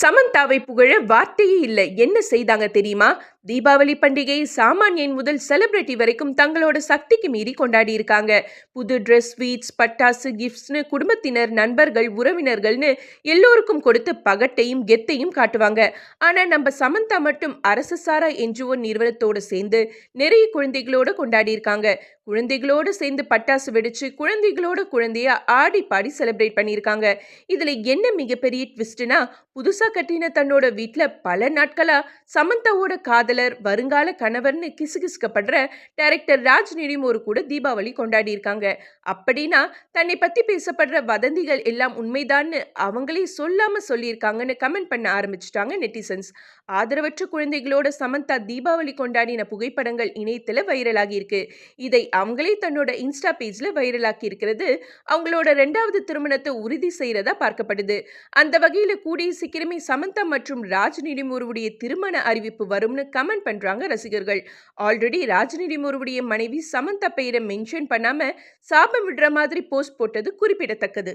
சமந்தாவை புகழ வார்த்தையே இல்ல. என்ன செய்தாங்க தெரியுமா? தீபாவளி பண்டிகையை சாமானியன் முதல் செலிபிரிட்டி வரைக்கும் தங்களோட சக்திக்கு மீறி கொண்டாடி இருக்காங்க. புது ட்ரெஸ், ஸ்வீட்ஸ், பட்டாசு, கிஃப்ட்ஸ்னு குடும்பத்தினர், நண்பர்கள், உறவினர்கள்னு எல்லோருக்கும் கொடுத்து பகட்டையும் கெத்தையும் காட்டுவாங்க. ஆனா நம்ம சமந்தா மட்டும் அரசு சாரா என்ஜிஓ நிறுவனத்தோட சேர்ந்து நிறைய குழந்தைகளோட கொண்டாடி இருக்காங்க. குழந்தைகளோட சேர்ந்து பட்டாசு வெடிச்சு குழந்தைகளோட குழந்தைய ஆடி பாடி செலிப்ரேட் பண்ணியிருக்காங்க. இதுல என்ன மிகப்பெரிய ட்விஸ்ட்னா, புதுசா கட்டின தன்னோட வீட்ல பல நாட்களா சமந்தாவோட காதலர், வருங்கால கணவர்னு கிசுகிசுக்கப்படுற டைரக்டர் ராஜ் நிடிமோரு கூட தீபாவளி கொண்டாடி இருக்காங்க. அப்படின்னா தன்னை பத்தி பேசப்படுற வதந்திகள் எல்லாம் உண்மைதான்னு அவங்களே சொல்லாம சொல்லியிருக்காங்கன்னு கமெண்ட் பண்ண ஆரம்பிச்சிட்டாங்க நெட்டிசன்ஸ். ஆதரவற்ற குழந்தைகளோட சமந்தா தீபாவளி கொண்டாடின புகைப்படங்கள் இணையத்துல வைரலாகி இருக்கு. இதை அவங்களே தன்னோட இன்ஸ்டா பேஜ்ல வைரலாக்கி இருக்கிறது அவங்களோட 2வது திருமணத்தை உறுதி செய்யறதா பார்க்கப்படுது. அந்த வகையில கூடிய சீக்கிரமே சமந்தா மற்றும் ராஜ் நிடிமுருவுடைய திருமண அறிவிப்பு வரும்னு கமெண்ட் பண்றாங்க ரசிகர்கள். ஆல்ரெடி ராஜ் நிடிமுருவுடைய மனைவி சமந்தா பெயரை மென்ஷன் பண்ணாம சாபம் விடுற மாதிரி போஸ்ட் போட்டது குறிப்பிடத்தக்கது.